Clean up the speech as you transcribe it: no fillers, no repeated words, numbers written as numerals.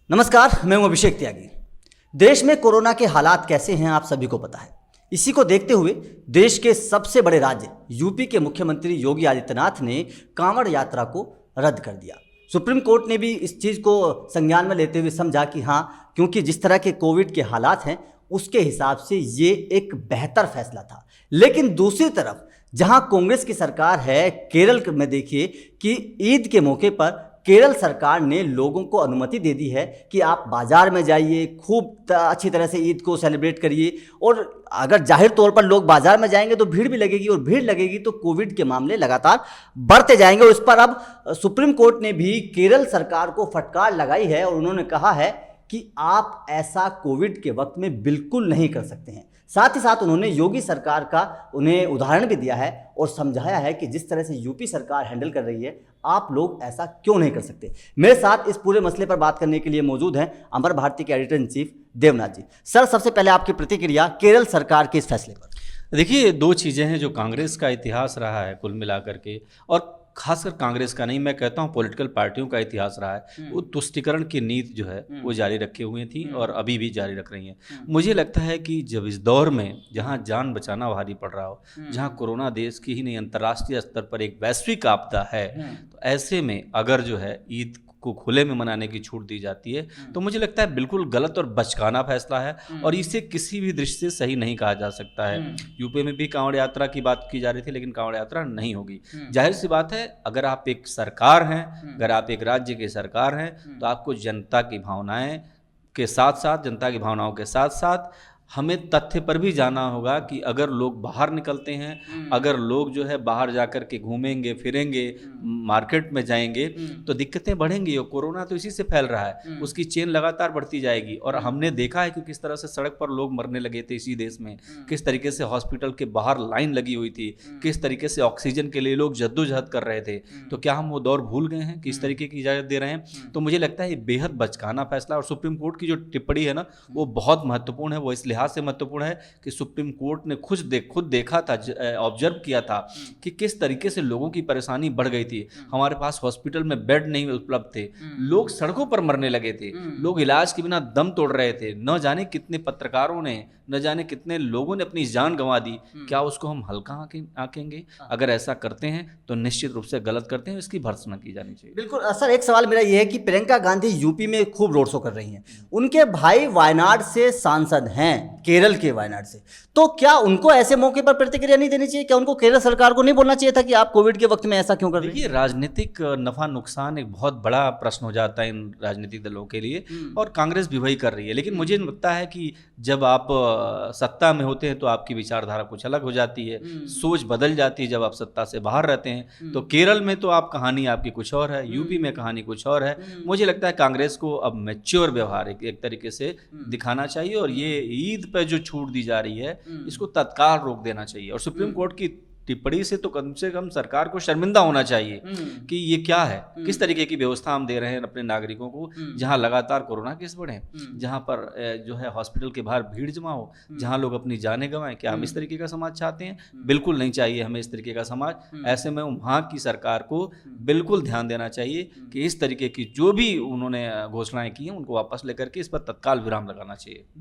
नमस्कार, मैं हूं अभिषेक त्यागी। देश में कोरोना के हालात कैसे हैं आप सभी को पता है। इसी को देखते हुए देश के सबसे बड़े राज्य यूपी के मुख्यमंत्री योगी आदित्यनाथ ने कांवड़ यात्रा को रद्द कर दिया। सुप्रीम कोर्ट ने भी इस चीज़ को संज्ञान में लेते हुए समझा कि हाँ, क्योंकि जिस तरह के कोविड के हालात हैं उसके हिसाब से ये एक बेहतर फैसला था। लेकिन दूसरी तरफ जहां कांग्रेस की सरकार है, केरल में देखिए कि ईद के मौके पर केरल सरकार ने लोगों को अनुमति दे दी है कि आप बाजार में जाइए, खूब अच्छी तरह से ईद को सेलिब्रेट करिए। और अगर जाहिर तौर पर लोग बाजार में जाएंगे तो भीड़ भी लगेगी, और भीड़ लगेगी तो कोविड के मामले लगातार बढ़ते जाएंगे। और इस पर अब सुप्रीम कोर्ट ने भी केरल सरकार को फटकार लगाई है और उन्होंने कहा है कि आप ऐसा कोविड के वक्त में बिल्कुल नहीं कर सकते हैं। साथ ही साथ उन्होंने योगी सरकार का उन्हें उदाहरण भी दिया है और समझाया है कि जिस तरह से यूपी सरकार हैंडल कर रही है, आप लोग ऐसा क्यों नहीं कर सकते। मेरे साथ इस पूरे मसले पर बात करने के लिए मौजूद हैं अमर भारती के editor in chief Devnath ji. Sir, सबसे पहले आपकी प्रतिक्रिया केरल सरकार के इस फैसले पर। देखिए, दो चीज़ें हैं जो कांग्रेस का इतिहास रहा है कुल मिलाकर के, और खासकर कांग्रेस का नहीं, मैं कहता हूं पॉलिटिकल पार्टियों का इतिहास रहा है। वो तुष्टीकरण की नीति जो है वो जारी रखे हुए थी और अभी भी जारी रख रही हैं। मुझे लगता है कि जब इस दौर में जहां जान बचाना भारी पड़ रहा हो, जहां कोरोना देश की ही नहीं अंतर्राष्ट्रीय स्तर पर एक वैश्विक आपदा है, तो ऐसे में अगर जो है ईद को खुले में मनाने की छूट दी जाती है तो मुझे लगता है बिल्कुल गलत और बचकाना फैसला है, और इसे किसी भी दृष्टि से सही नहीं कहा जा सकता है। यूपी में भी कांवड़ यात्रा की बात की जा रही थी, लेकिन कांवड़ यात्रा नहीं होगी। जाहिर सी बात है, अगर आप एक सरकार हैं, अगर आप एक राज्य की सरकार हैं, तो आपको जनता की भावनाएं के साथ साथ, जनता की भावनाओं के साथ साथ हमें तथ्य पर भी जाना होगा कि अगर लोग बाहर निकलते हैं, अगर लोग जो है बाहर जाकर के घूमेंगे फिरेंगे, मार्केट में जाएंगे, तो दिक्कतें बढ़ेंगी। और कोरोना तो इसी से फैल रहा है, उसकी चेन लगातार बढ़ती जाएगी। और हमने देखा है कि किस तरह से सड़क पर लोग मरने लगे थे इसी देश में, किस तरीके से हॉस्पिटल के बाहर लाइन लगी हुई थी, किस तरीके से ऑक्सीजन के लिए लोग जद्दोजहद कर रहे थे। तो क्या हम वो दौर भूल गए हैं कि इस तरीके की इजाज़त दे रहे हैं? तो मुझे लगता है ये बेहद बचकाना फैसला। और सुप्रीम कोर्ट की जो टिप्पणी है ना, वो बहुत महत्वपूर्ण है। वो इसलिए से महत्वपूर्ण है कि सुप्रीम कोर्ट ने खुद देखा था, ऑब्जर्व किया था कि किस तरीके से लोगों की परेशानी बढ़ गई थी। हमारे पास हॉस्पिटल में बेड नहीं उपलब्ध थे, लोग सड़कों पर मरने लगे थे, लोग इलाज के बिना दम तोड़ रहे थे। न जाने कितने पत्रकारों ने, न जाने कितने लोगों ने अपनी जान गंवा दी। क्या उसको हम हल्का आंकेंगे? अगर ऐसा करते हैं तो निश्चित रूप से गलत करते हैं, इसकी भर्त्सना की जानी चाहिए। बिल्कुल सर, एक सवाल मेरा यह है कि प्रियंका गांधी यूपी में खूब रोड शो कर रही हैं, उनके भाई वायनाड से सांसद हैं, केरल के वायनाड से, तो क्या उनको ऐसे मौके पर प्रतिक्रिया नहीं देनी चाहिए? क्या उनको केरल सरकार को नहीं बोलना चाहिए था कि आप कोविड के वक्त में ऐसा क्यों कर रही हैं? देखिए, राजनीतिक नफा नुकसान एक बहुत बड़ा प्रश्न हो जाता है इन राजनीतिक दलों के लिए, और कांग्रेस भी वही कर रही है। लेकिन मुझे लगता है कि जब आप सत्ता में होते हैं तो आपकी विचारधारा कुछ अलग हो जाती है, सोच बदल जाती है जब आप सत्ता से बाहर रहते हैं। तो केरल में तो आप कहानी आपकी कुछ और है, यूपी में कहानी कुछ और है। मुझे लगता है कांग्रेस को अब मैच्योर व्यवहार एक तरीके से दिखाना चाहिए, और ये ईद पर जो छूट दी जा रही है इसको तत्काल रोक देना चाहिए। और सुप्रीम कोर्ट की टिप्पणी से तो कम से कम सरकार को शर्मिंदा होना चाहिए कि ये क्या है, किस तरीके की व्यवस्था हम दे रहे हैं अपने नागरिकों को, जहां लगातार कोरोना केस बढ़े, जहां पर जो है हॉस्पिटल के बाहर भीड़ जमा हो, जहां लोग अपनी जानें गंवाएं। क्या हम इस तरीके का समाज चाहते हैं? बिल्कुल नहीं चाहिए हमें इस तरीके का समाज। ऐसे में वहां की सरकार को बिल्कुल ध्यान देना चाहिए कि इस तरीके की जो भी उन्होंने घोषणाएं की हैं उनको वापस लेकर के इस पर तत्काल विराम लगाना चाहिए।